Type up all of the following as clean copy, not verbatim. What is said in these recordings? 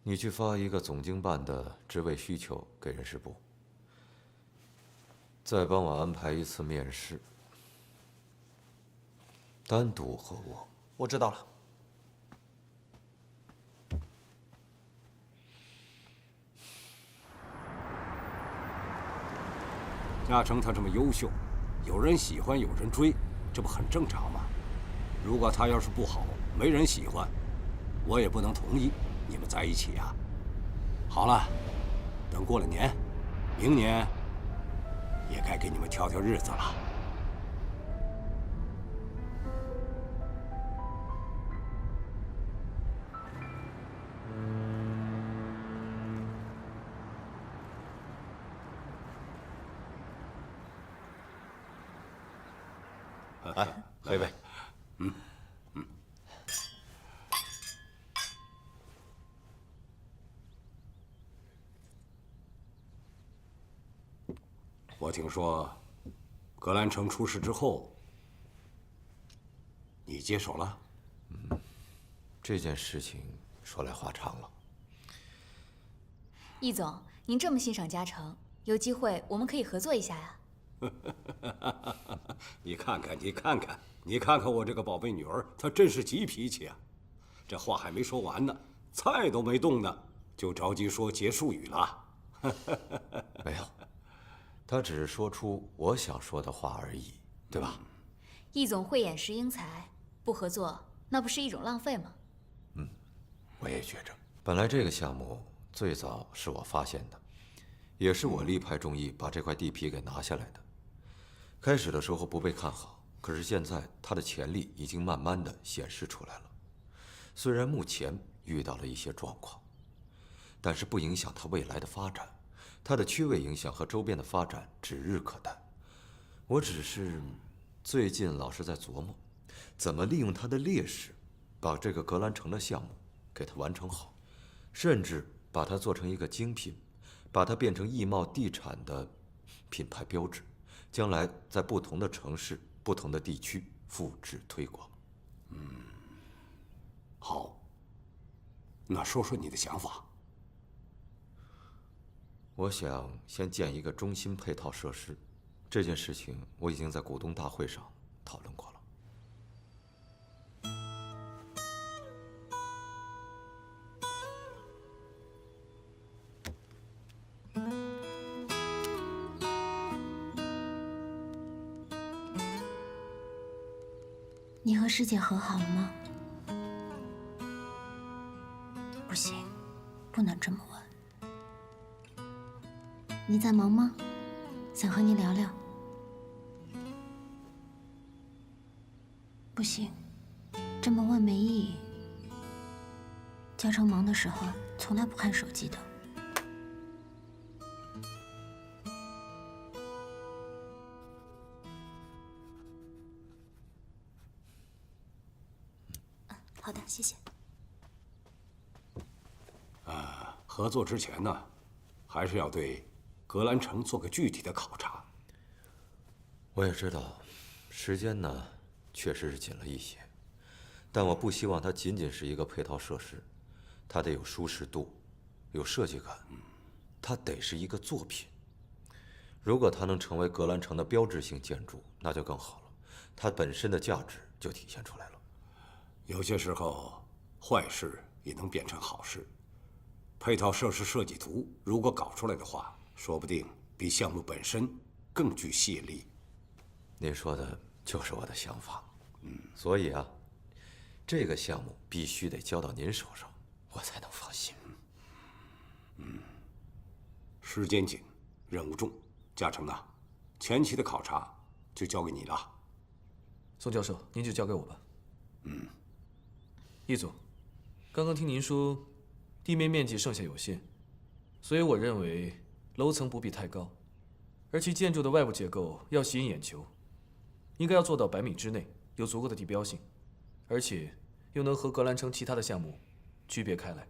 你去发一个总经办的职位需求给人事部，再帮我安排一次面试，单独和我。我知道了。嘉诚他这么优秀，有人喜欢，有人追，这不很正常吗？如果他要是不好，没人喜欢，我也不能同意你们在一起啊。好了，等过了年，明年也该给你们挑挑日子了。来，喝一杯。我听说，格兰城出事之后，你接手了。这件事情说来话长了。易总，您这么欣赏嘉诚，有机会我们可以合作一下呀。你看看，你看看，你看看我这个宝贝女儿，她真是急脾气啊！这话还没说完呢，菜都没动呢，就着急说结束语了。没有，他只是说出我想说的话而已，对吧？易总慧眼识英才，不合作那不是一种浪费吗？我也觉着，本来这个项目最早是我发现的，也是我力排众议把这块地皮给拿下来的。开始的时候不被看好，可是现在它的潜力已经慢慢的显示出来了。虽然目前遇到了一些状况，但是不影响它未来的发展。它的区位影响和周边的发展指日可待。我只是最近老是在琢磨，怎么利用它的劣势，把这个格兰城的项目给它完成好，甚至把它做成一个精品，把它变成易贸地产的品牌标志，将来在不同的城市、不同的地区复制推广。好，那说说你的想法。我想先建一个中心配套设施，这件事情我已经在股东大会上讨论过了。你和师姐和好了吗？不行，不能这么问。你在忙吗？想和你聊聊。不行，这么问没意义。嘉诚忙的时候从来不看手机的。好的，谢谢。合作之前呢，还是要对格兰城做个具体的考察。我也知道，时间呢确实是紧了一些，但我不希望它仅仅是一个配套设施，它得有舒适度，有设计感，它得是一个作品。如果它能成为格兰城的标志性建筑，那就更好了，它本身的价值就体现出来了。有些时候，坏事也能变成好事。配套设施设计图如果搞出来的话，说不定比项目本身更具吸引力。您说的就是我的想法，所以啊，这个项目必须得交到您手上，我才能放心。时间紧，任务重，嘉诚啊，前期的考察就交给你了。宋教授，您就交给我吧。易总，刚刚听您说，地面面积剩下有限，所以我认为楼层不必太高，而其建筑的外部结构要吸引眼球，应该要做到100米之内有足够的地标性，而且又能和格兰城其他的项目区别开来。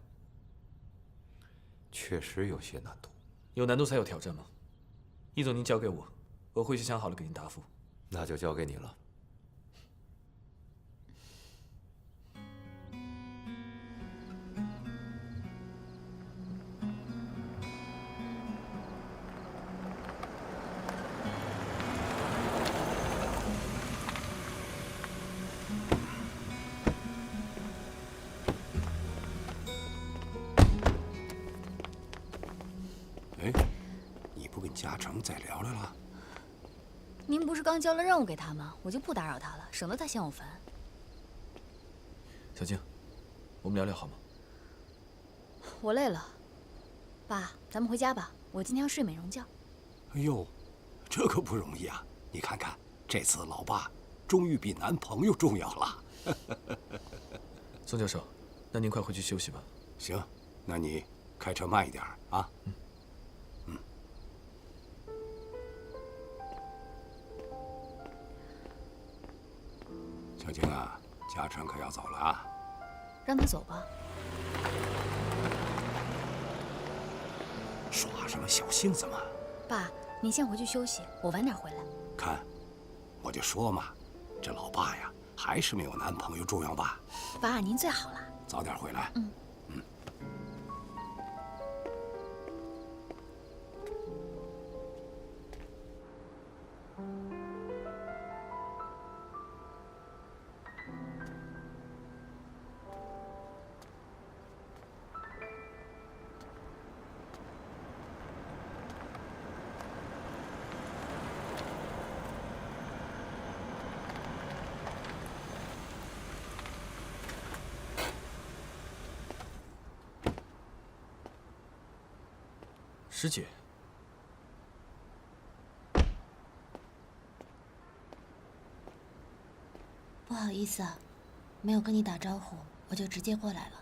确实有些难度，有难度才有挑战嘛。易总，您交给我，我回去想好了给您答复。那就交给你了。哎，你不跟嘉诚再聊聊了？您不是刚交了任务给他吗？我就不打扰他了，省得他嫌我烦。小静，我们聊聊好吗？我累了，爸，咱们回家吧。我今天要睡美容觉。哎呦，这可不容易啊！你看看，这次老爸终于比男朋友重要了。宋教授，那您快回去休息吧。行，那你开车慢一点啊。小静啊，嘉诚可要走了啊。让他走吧。耍什么小性子嘛？爸，你先回去休息，我晚点回来。看，我就说嘛，这老爸呀，还是没有男朋友重要吧？爸，您最好了。早点回来。师姐，不好意思啊，没有跟你打招呼，我就直接过来了。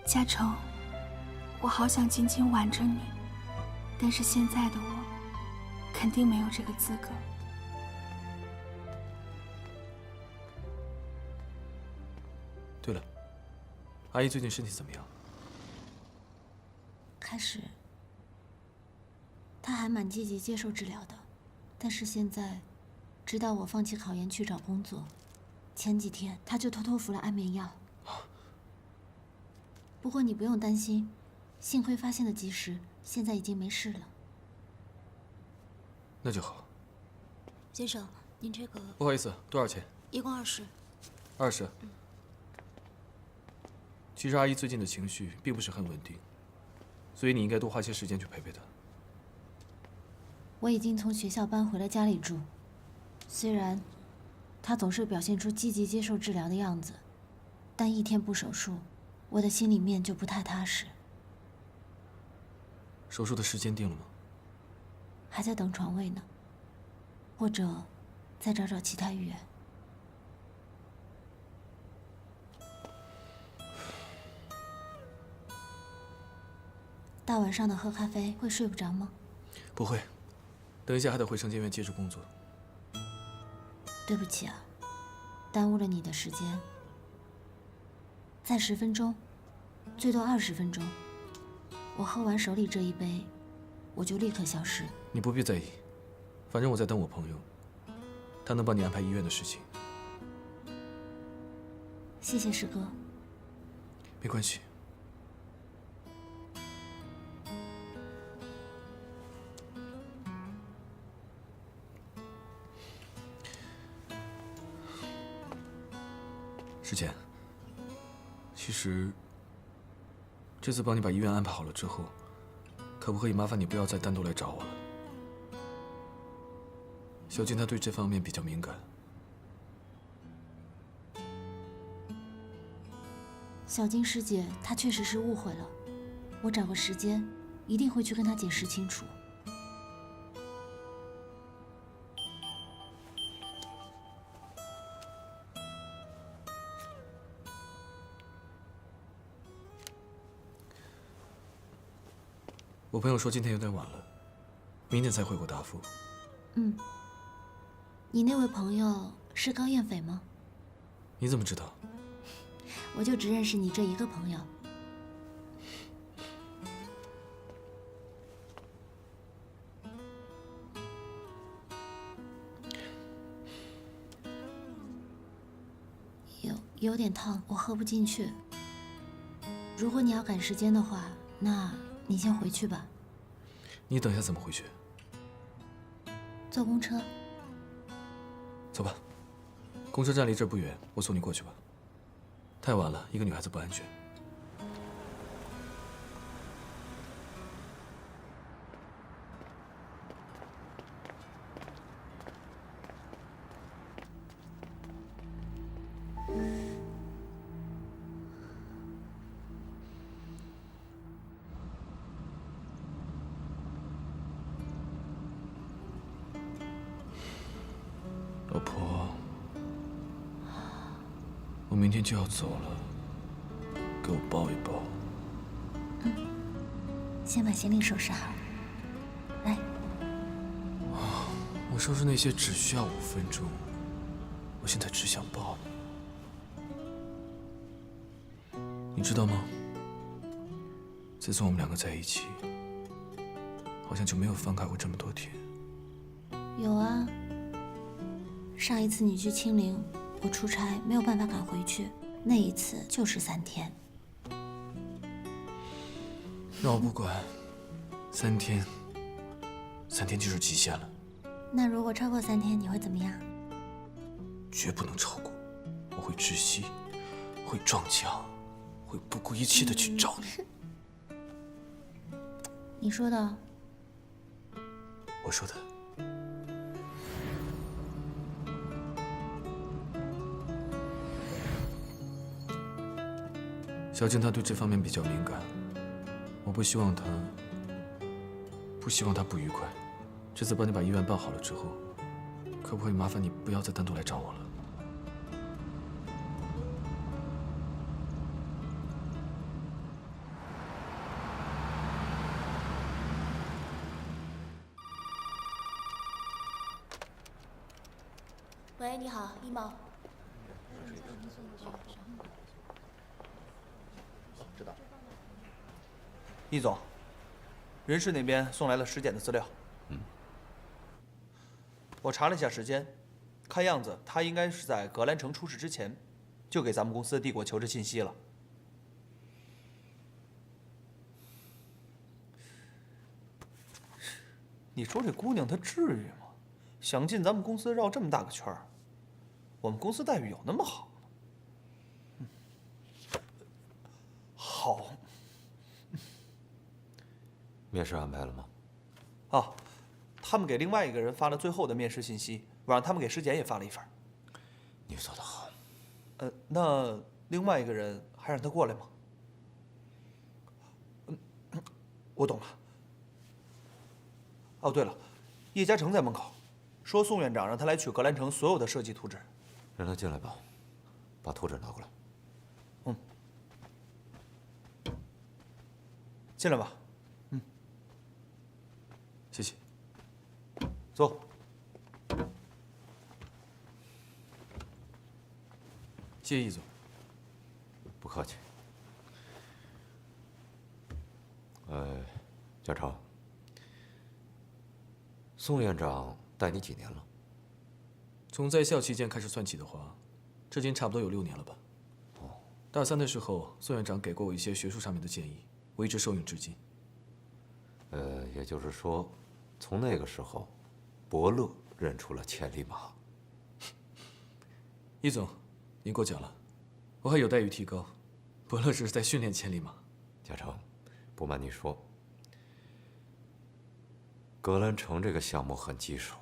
嘉诚，我好想紧紧挽着你，但是现在的我肯定没有这个资格。对了，阿姨最近身体怎么样？开始，他还蛮积极接受治疗的，但是现在，知道我放弃考研去找工作，前几天他就偷偷服了安眠药。不过你不用担心，幸亏发现的及时，现在已经没事了。那就好。先生，您这个不好意思，多少钱一共20。？20。其实阿姨最近的情绪并不是很稳定，所以你应该多花些时间去陪陪她。我已经从学校搬回了家里住，虽然他总是表现出积极接受治疗的样子，但一天不手术，我的心里面就不太踏实。手术的时间定了吗？还在等床位呢，或者再找找其他医院。大晚上的喝咖啡会睡不着吗？不会，等一下还得回城监院接着工作。对不起啊，耽误了你的时间。再10分钟，最多20分钟。我喝完手里这一杯，我就立刻消失。你不必在意，反正我在等我朋友，他能帮你安排医院的事情。谢谢师哥。没关系。师姐，其实这次帮你把医院安排好了之后，可不可以麻烦你不要再单独来找我了？小静她对这方面比较敏感。小金师姐，她确实是误会了，我找个时间一定会去跟她解释清楚。我朋友说今天有点晚了，明天才会给我答复。你那位朋友是高艳斐吗？你怎么知道？我就只认识你这一个朋友。有点烫，我喝不进去。如果你要赶时间的话，那你先回去吧。你等一下怎么回去？坐公车。走吧，公车站离这儿不远，我送你过去吧。太晚了，一个女孩子不安全。老婆，我明天就要走了，给我抱一抱。先把行李收拾好。来，我收拾那些只需要5分钟，我现在只想抱你。你知道吗？自从我们2个在一起，好像就没有分开过这么多天。有啊。上一次你去清陵，我出差没有办法赶回去，那一次就是3天。那我不管，3天就是极限了。那如果超过3天，你会怎么样？绝不能超过，我会窒息，会撞墙，会不顾一切的去找你。你说的。我说的。小静她对这方面比较敏感，我不希望她不愉快。这次帮你把医院办好了之后，可不可以麻烦你不要再单独来找我了？喂，你好，一毛。易总，人事那边送来了尸检的资料。我查了一下时间，看样子他应该是在格兰城出事之前，就给咱们公司递过求职信息了。你说这姑娘她至于吗？想进咱们公司绕这么大个圈儿，我们公司待遇有那么好吗？好。面试安排了吗？啊，他们给另外一个人发了最后的面试信息，我让他们给尸检也发了一份。你做得好。那另外一个人还让他过来吗？我懂了。哦，对了，叶嘉诚在门口，说宋院长让他来取格兰城所有的设计图纸。让他进来吧，把图纸拿过来。进来吧。谢谢。走。谢谢易总。不客气。嘉诚，宋院长带你几年了？从在校期间开始算起的话，至今差不多有6年了吧。大3的时候，宋院长给过我一些学术上面的建议，我一直受用至今。也就是说，从那个时候，伯乐认出了千里马。易总，您过奖了，我还有待于提高。伯乐只是在训练千里马。嘉诚，不瞒你说，格兰城这个项目很棘手。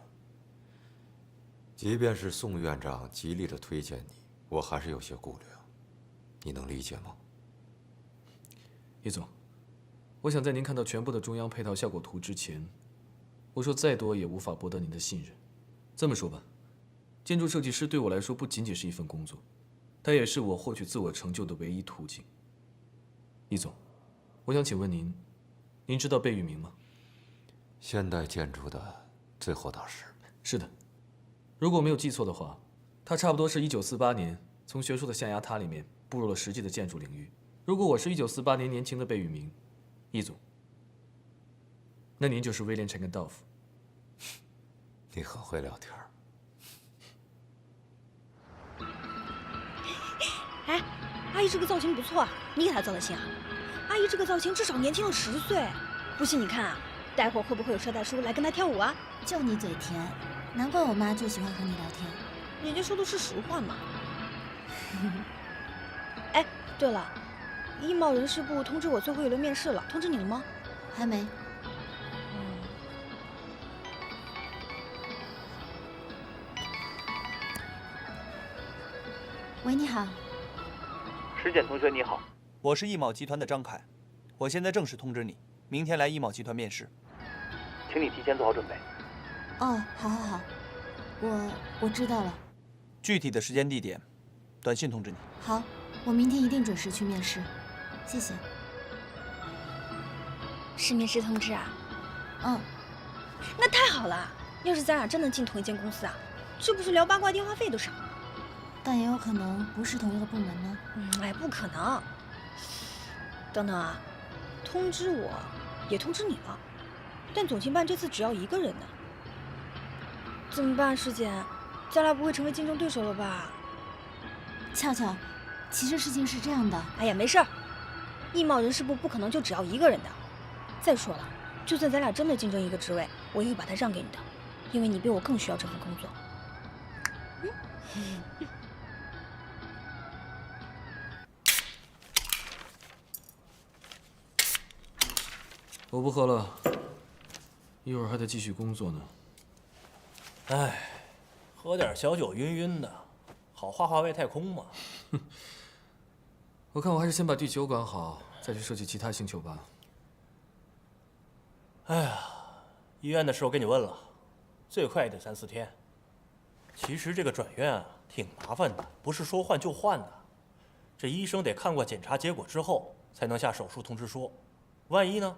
即便是宋院长极力的推荐你，我还是有些顾虑啊。你能理解吗？易总，我想在您看到全部的中央配套效果图之前，我说再多也无法博得您的信任。这么说吧，建筑设计师对我来说不仅仅是一份工作，它也是我获取自我成就的唯一途径。易总，我想请问您，您知道贝聿铭吗？现代建筑的最后大师。是的，如果我没有记错的话，他差不多是1948年从学术的象牙塔里面步入了实际的建筑领域。如果我是1948年年轻的贝聿铭，易总，那您就是威廉·陈根道夫。你很会聊天儿。哎，阿姨这个造型不错啊，你给她造的型啊？阿姨这个造型至少年轻了10岁，不信你看啊，待会儿会不会有捎带叔来跟他跳舞啊？就你嘴甜，难怪我妈就喜欢和你聊天。人家说的是实话嘛。哎，对了，艺贸人事部通知我最后一轮面试了，通知你了吗？还没。喂，你好。石简同学你好，我是艺贸集团的张凯，我现在正式通知你，明天来艺贸集团面试。请你提前做好准备。哦，好，好，好，我知道了。具体的时间地点，短信通知你。好，我明天一定准时去面试，谢谢。是面试通知啊？嗯，那太好了！要是咱俩真能进同一间公司啊，这不是聊八卦电话费都少？但也有可能不是同一个部门呢。哎，不可能。等等啊，通知我，也通知你了，但总经办这次只要一个人呢。怎么办，师姐？咱俩不会成为竞争对手了吧？俏俏，其实事情是这样的。哎呀，没事儿，艺贸人事部不可能就只要一个人的。再说了，就算咱俩真的竞争一个职位，我也会把它让给你的，因为你比我更需要这份工作。我不喝了，一会儿还得继续工作呢。哎，喝点小酒晕晕的，好画画外太空嘛。我看我还是先把地球管好，再去设计其他星球吧。哎呀，医院的事我给你问了，最快也得3、4天。其实这个转院啊挺麻烦的，不是说换就换的。这医生得看过检查结果之后才能下手术通知书。万一呢？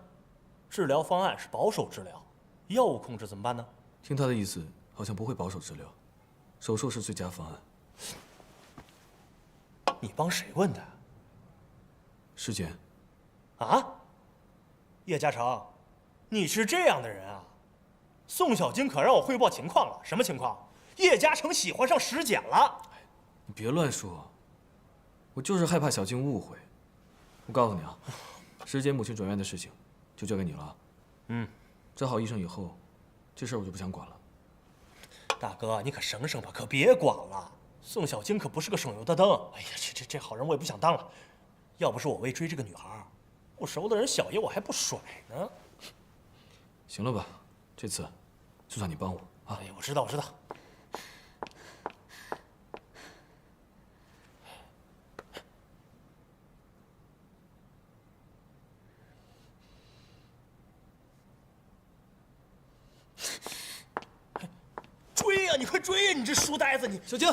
治疗方案是保守治疗，药物控制怎么办呢？听他的意思，好像不会保守治疗，手术是最佳方案。你帮谁问的？师姐。啊？叶嘉诚，你是这样的人啊？宋小金可让我汇报情况了，什么情况？叶嘉诚喜欢上石简了。你别乱说，我就是害怕小静误会。我告诉你啊，石姐母亲转院的事情就交给你了。找好医生以后，这事儿我就不想管了。大哥，你可省省吧，可别管了。宋小晶可不是个省油的灯。哎呀，这好人我也不想当了。要不是我为追这个女孩，不熟的人小爷我还不甩呢。行了吧，这次就算你帮我啊。哎呀，我知道，我知道。追呀，你快追呀！你这书呆子，你小静。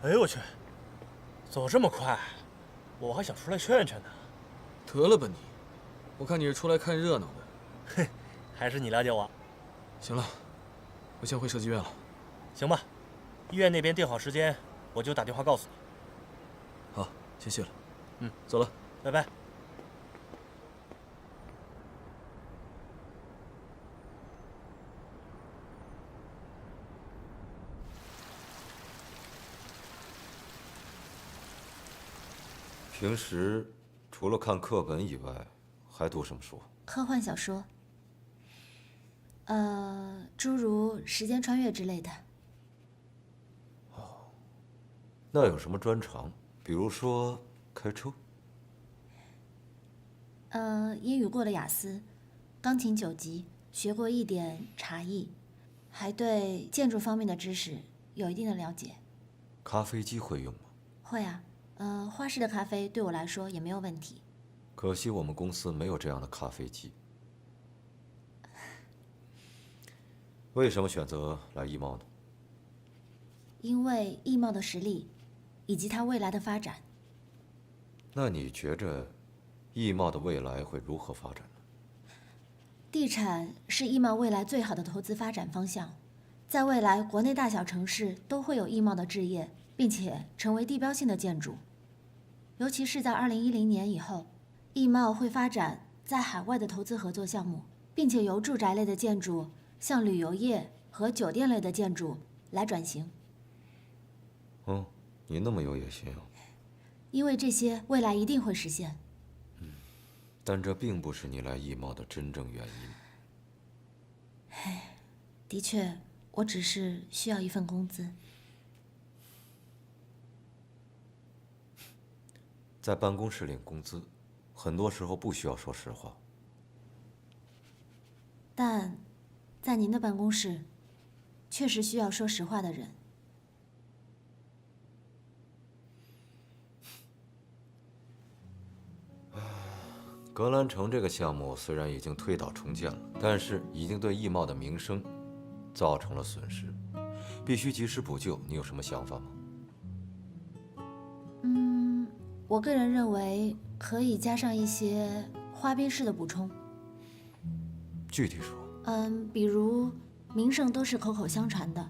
哎呦我去，走这么快，我还想出来劝劝呢。得了吧你，我看你是出来看热闹的。嘿，还是你了解我。行了，我先回设计院了。行吧，医院那边定好时间，我就打电话告诉你。好，先谢了。走了，拜拜。平时除了看课本以外，还读什么书？科幻小说，诸如时间穿越之类的。那有什么专长？比如说开车？英语过了雅思，钢琴9级，学过一点茶艺，还对建筑方面的知识有一定的了解。咖啡机会用吗？会啊，花式的咖啡对我来说也没有问题。可惜我们公司没有这样的咖啡机。为什么选择来艺贸呢？因为艺贸的实力，以及它未来的发展。那你觉着艺贸的未来会如何发展呢？地产是艺贸未来最好的投资发展方向，在未来国内大小城市都会有艺贸的置业，并且成为地标性的建筑。尤其是在2010年以后，艺贸会发展在海外的投资合作项目，并且由住宅类的建筑向旅游业和酒店类的建筑来转型。你那么有野心啊！因为这些未来一定会实现。但这并不是你来艺贸的真正原因。的确，我只是需要一份工资。在办公室领工资，很多时候不需要说实话。但，在您的办公室，确实需要说实话的人。格兰城这个项目虽然已经推倒重建了，但是已经对艺贸的名声造成了损失，必须及时补救。你有什么想法吗？我个人认为可以加上一些花边式的补充。具体说。比如名声都是口口相传的，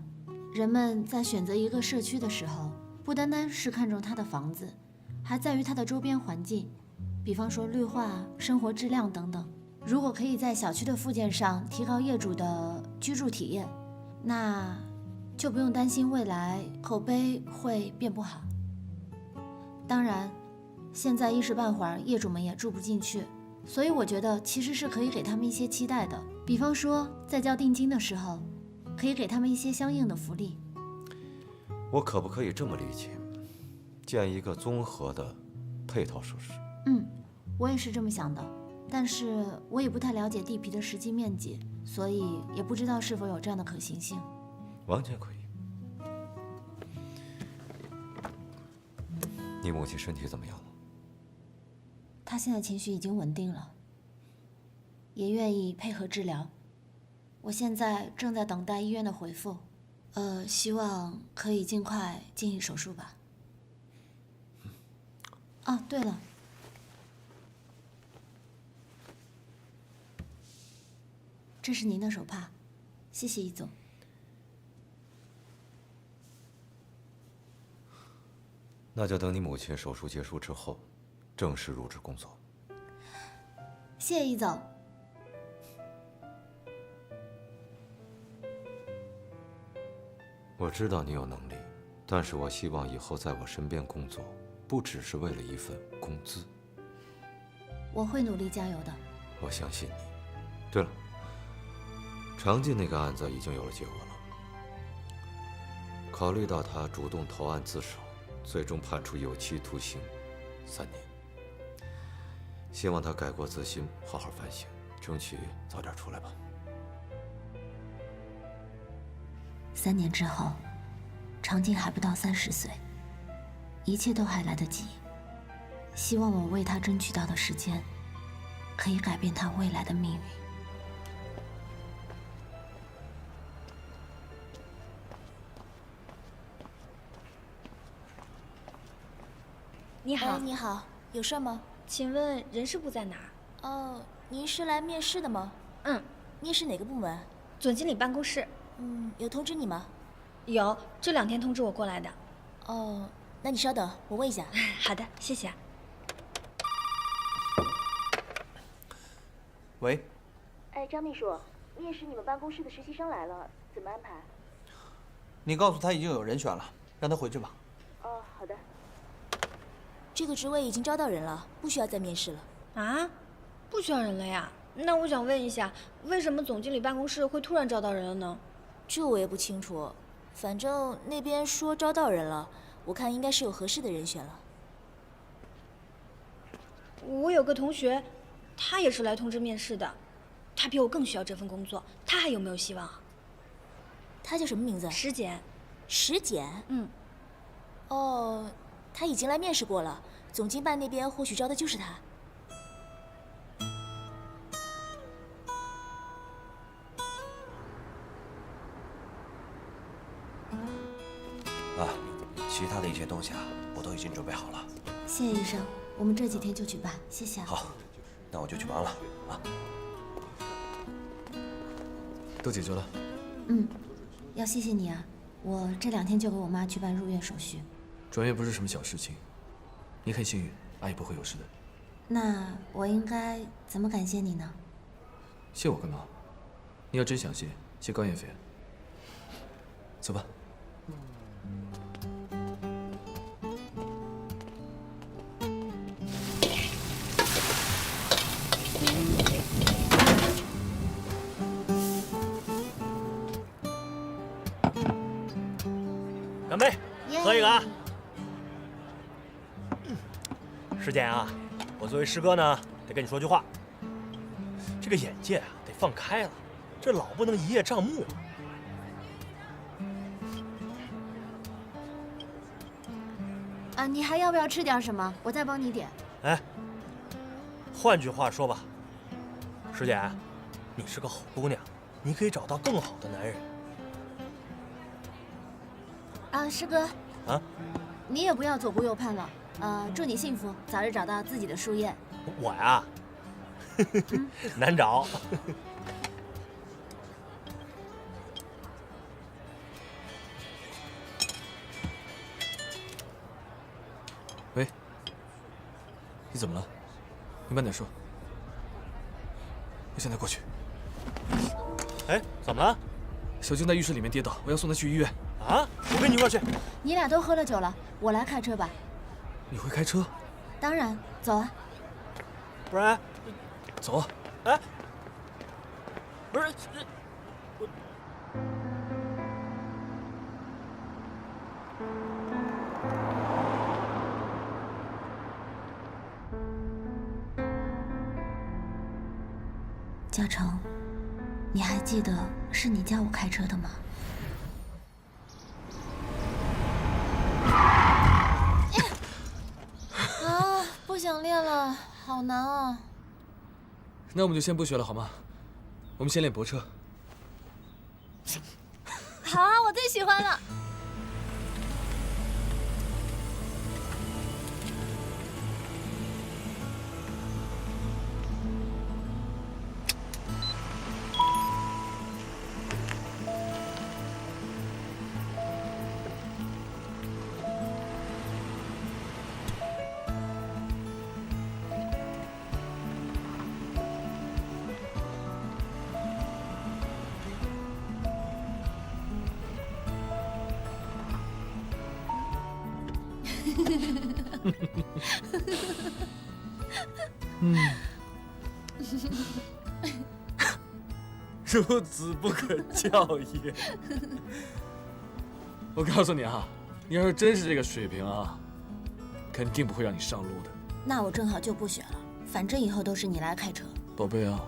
人们在选择一个社区的时候，不单单是看重它的房子，还在于它的周边环境，比方说绿化、生活质量等等。如果可以在小区的附件上提高业主的居住体验，那就不用担心未来口碑会变不好。当然，现在一时半会儿业主们也住不进去，所以我觉得其实是可以给他们一些期待的，比方说在交定金的时候，可以给他们一些相应的福利。我可不可以这么理解，建一个综合的配套设施？我也是这么想的，但是我也不太了解地皮的实际面积，所以也不知道是否有这样的可行性。完全可以。你母亲身体怎么样了？她现在情绪已经稳定了，也愿意配合治疗。我现在正在等待医院的回复，希望可以尽快进行手术吧。哦，对了，这是您的手帕，谢谢易总。那就等你母亲手术结束之后，正式入职工作。谢谢易总。我知道你有能力，但是我希望以后在我身边工作，不只是为了一份工资。我会努力加油的。我相信你。对了，常进那个案子已经有了结果了。考虑到他主动投案自首，最终判处有期徒刑3年。希望他改过自新，好好反省，争取早点出来吧。3年之后，常静还不到30岁，一切都还来得及。希望我为他争取到的时间，可以改变他未来的命运。你好，你好，有事吗？请问人事部在哪儿？哦，您是来面试的吗？面试哪个部门？总经理办公室。有通知你吗？有，这2天通知我过来的。哦，那你稍等，我问一下。好的，谢谢。喂。张秘书，面试你们办公室的实习生来了，怎么安排？你告诉他已经有人选了，让他回去吧。哦，好的。这个职位已经招到人了，不需要再面试了。啊？不需要人了呀？那我想问一下，为什么总经理办公室会突然招到人了呢？这我也不清楚，反正那边说招到人了，我看应该是有合适的人选了。我有个同学，他也是来通知面试的，他比我更需要这份工作，他还有没有希望啊？他叫什么名字？石简。石简？哦，他已经来面试过了，总经办那边或许招的就是他。其他的一些东西我都已经准备好了。谢谢医生，我们这几天就去办，谢谢。好，那我就去忙了都解决了。要谢谢你啊，我这2天就给我妈去办入院手续。转院不是什么小事情，你很幸运，阿姨不会有事的。那我应该怎么感谢你呢？谢我干嘛？你要真想谢，谢高燕飞。走吧。师姐啊，我作为师哥呢，得跟你说句话。这个眼界啊，得放开了，这老不能一叶障目啊。啊，你还要不要吃点什么？我再帮你点。哎，换句话说吧，师姐，你是个好姑娘，你可以找到更好的男人。啊，师哥。啊？你也不要左顾右盼了。祝你幸福，早日找到自己的书宴。我呀，难找。喂，你怎么了？你慢点说。我现在过去。哎，怎么了？小静在浴室里面跌倒，我要送她去医院。啊，我跟你一块去。你俩都喝了酒了，我来开车吧。你会开车？当然，走啊。不然，走啊。哎，不是，嘉诚，你还记得是你教我开车的吗？啊，不想练了，好难啊。那我们就先不学了好吗？我们先练泊车。好啊，我最喜欢了。孺子不可教也。我告诉你啊，你要是真是这个水平啊，肯定不会让你上路的。那我正好就不学了，反正以后都是你来开车。宝贝啊，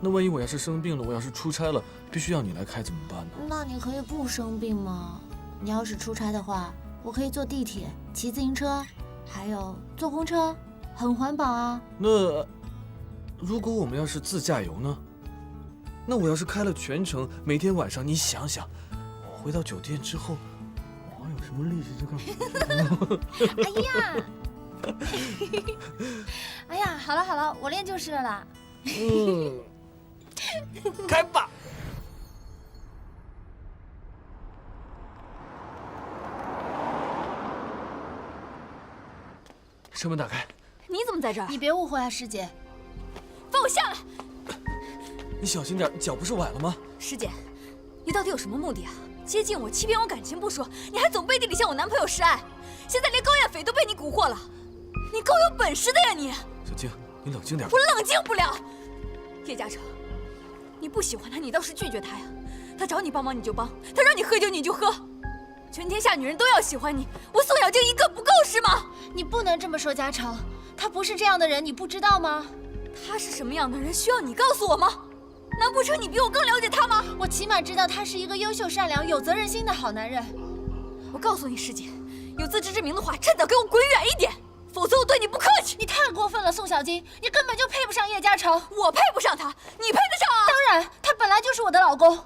那万一我要是生病了，我要是出差了，必须要你来开怎么办呢？那你可以不生病吗？你要是出差的话，我可以坐地铁、骑自行车，还有坐公车，很环保啊。那如果我们要是自驾游呢？那我要是开了全程，每天晚上，你想想，我回到酒店之后，我有什么力气去干？哎呀，哎呀，好了好了，我练就是了啦。开吧。车门打开。你怎么在这儿？你别误会啊，师姐。放我下来！你小心点，脚不是崴了吗？师姐，你到底有什么目的啊？接近我，欺骗我感情不说，你还总背地里向我男朋友示爱，现在连高艳斐都被你蛊惑了，你够有本事的呀你！小静，你冷静点。我冷静不了。叶嘉诚，你不喜欢他，你倒是拒绝他呀。他找你帮忙你就帮，他让你喝酒你就喝，全天下女人都要喜欢你，我宋小静一个不够是吗？你不能这么说，嘉诚，他不是这样的人，你不知道吗？他是什么样的人，需要你告诉我吗？难不成你比我更了解他吗？我起码知道他是一个优秀、善良、有责任心的好男人。我告诉你，师姐，有自知之明的话，趁早给我滚远一点，否则我对你不客气。你太过分了，宋小金，你根本就配不上叶嘉诚。我配不上他，你配得上啊？当然，他本来就是我的老公。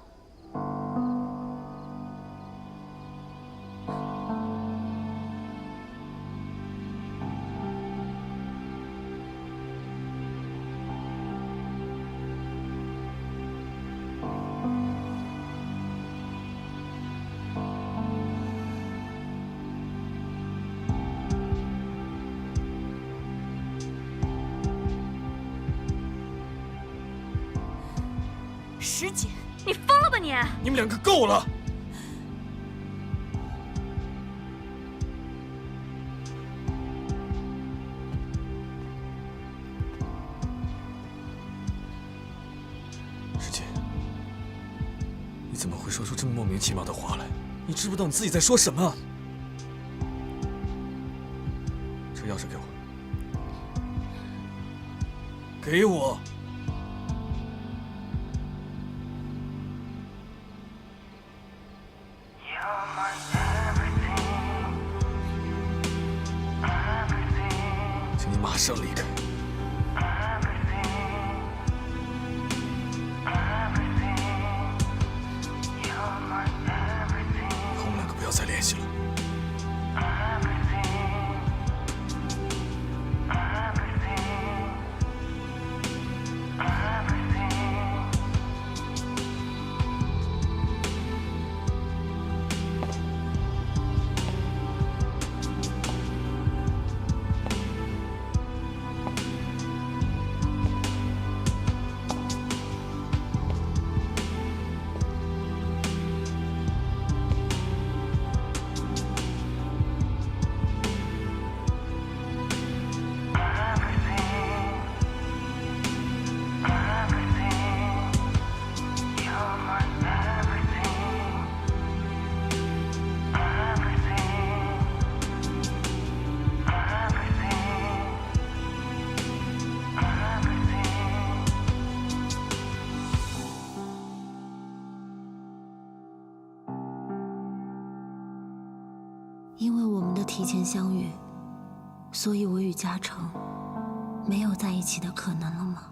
师姐，你疯了吧你！你们两个够了！师姐，你怎么会说出这么莫名其妙的话来？你知不知道你自己在说什么？车钥匙给我。给我！请你马上离开。以后我们两个不要再联系了。 因为我们的提前相遇，所以我与嘉诚没有在一起的可能了吗？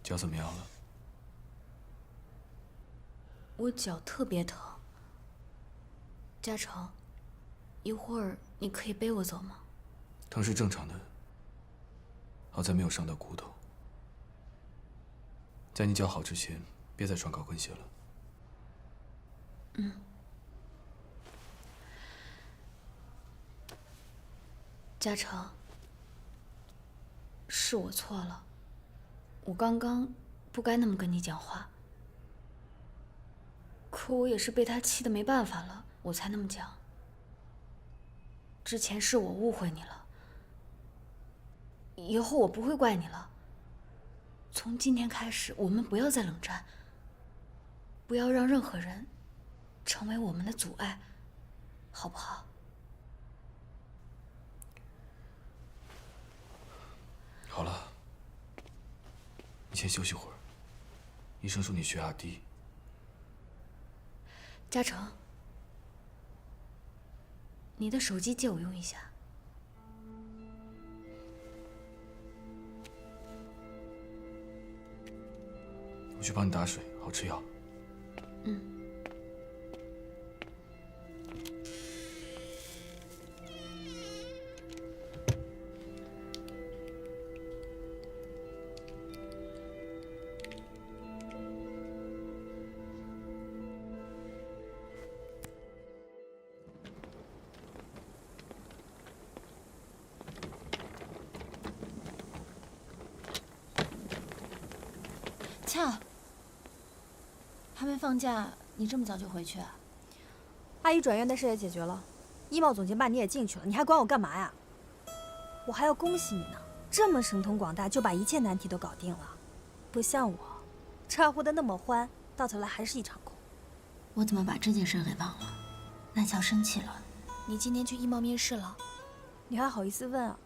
脚怎么样了？我脚特别疼。嘉诚，一会儿你可以背我走吗？疼是正常的，好在没有伤到骨头。在你脚好之前，别再穿高跟鞋了。嗯。嘉诚，是我错了。 我刚刚不该那么跟你讲话，可我也是被他气得没办法了，我才那么讲。之前是我误会你了，以后我不会怪你了。从今天开始，我们不要再冷战，不要让任何人成为我们的阻碍，好不好？好了。 你先休息会儿，医生说你血压低。嘉诚，你的手机借我用一下。我去帮你打水，好吃药。嗯。 俏，还没放假，你这么早就回去啊？阿姨转院的事也解决了，医贸总监办你也进去了，你还管我干嘛呀？我还要恭喜你呢，这么神通广大，就把一切难题都搞定了，不像我，咋呼的那么欢，到头来还是一场空。我怎么把这件事给忘了？奈俏生气了。你今天去医贸面试了？你还好意思问啊？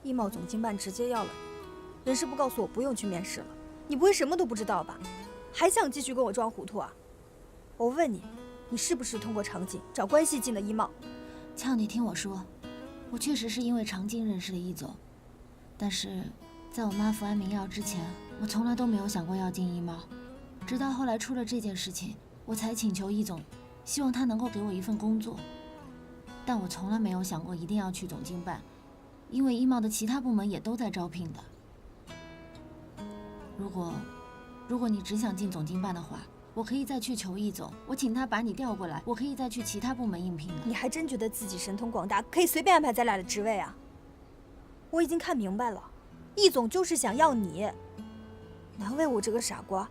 医贸总经办直接要了你，人事部告诉我不用去面试了。你不会什么都不知道吧？还想继续跟我装糊涂啊？我问你，你是不是通过常静找关系进的医贸？俏，你听我说，我确实是因为常静认识了易总，但是在我妈服安眠药之前，我从来都没有想过要进医贸。直到后来出了这件事情，我才请求易总，希望他能够给我一份工作。但我从来没有想过一定要去总经办，因为医贸的其他部门也都在招聘的。如果你只想进总经办的话，我可以再去求易总，我请他把你调过来，我可以再去其他部门应聘的。你还真觉得自己神通广大，可以随便安排咱俩的职位啊？我已经看明白了，易总就是想要你。难为我这个傻瓜，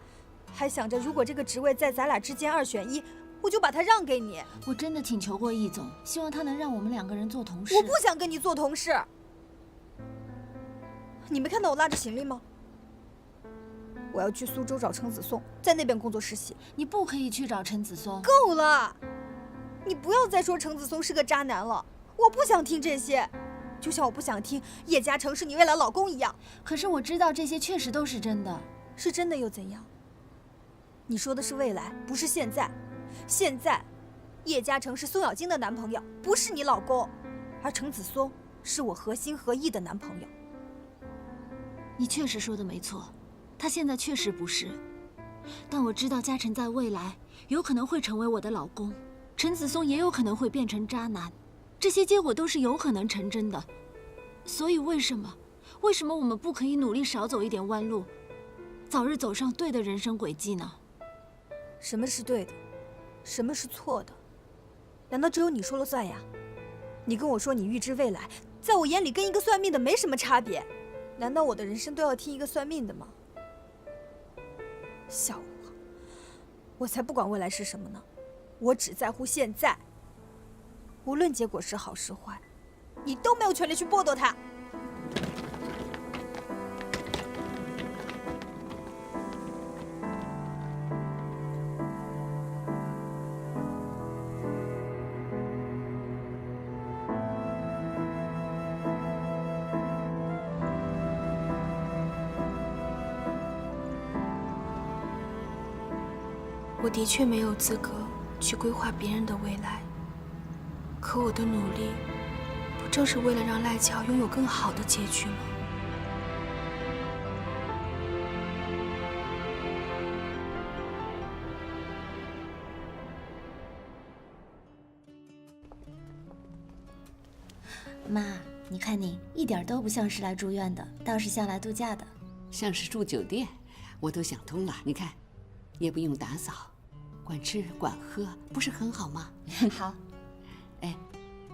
还想着如果这个职位在咱俩之间2选1，我就把它让给你。我真的请求过易总，希望他能让我们2个人做同事。我不想跟你做同事。你没看到我拉着行李吗？我要去苏州找程子松，在那边工作实习。你不可以去找陈子松。够了！你不要再说程子松是个渣男了，我不想听这些。就像我不想听叶嘉诚是你未来老公一样。可是我知道这些确实都是真的。是真的又怎样？你说的是未来，不是现在。现在，叶嘉诚是宋小晶的男朋友，不是你老公，而程子松是我合心合意的男朋友。你确实说的没错，他现在确实不是。但我知道嘉诚在未来有可能会成为我的老公，陈子松也有可能会变成渣男，这些结果都是有可能成真的。所以为什么我们不可以努力少走一点弯路，早日走上对的人生轨迹呢？什么是对的，什么是错的？难道只有你说了算呀？你跟我说你预知未来，在我眼里跟一个算命的没什么差别。难道我的人生都要听一个算命的吗？笑话！我才不管未来是什么呢，我只在乎现在。无论结果是好是坏，你都没有权利去剥夺它。我的确没有资格去规划别人的未来，可我的努力，不正是为了让赖乔拥有更好的结局吗？妈，你看你一点都不像是来住院的，倒是像来度假的。像是住酒店，我都想通了。你看，也不用打扫，管吃管喝，不是很好吗？好。哎，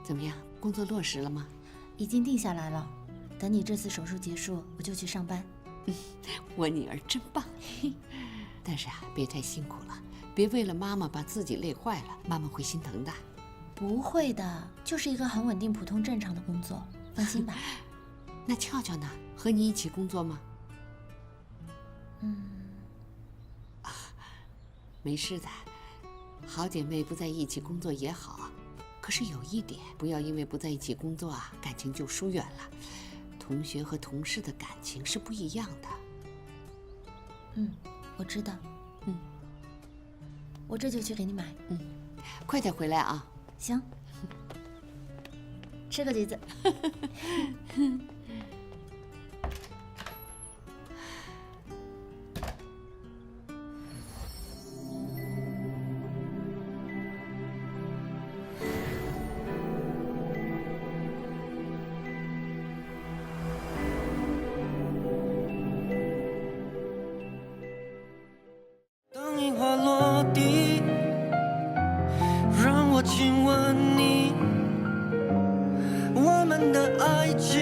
怎么样？工作落实了吗？已经定下来了。等你这次手术结束，我就去上班。我女儿真棒。但是啊，别太辛苦了，别为了妈妈把自己累坏了，妈妈会心疼的。不会的，就是一个很稳定、普通、正常的工作，放心吧。那俏俏呢？和你一起工作吗？没事的，好姐妹不在一起工作也好。可是有一点，不要因为不在一起工作啊，感情就疏远了。同学和同事的感情是不一样的。我知道。我这就去给你买。快点回来啊。行。吃个橘子。当樱花落地，让我亲吻你，我们的爱情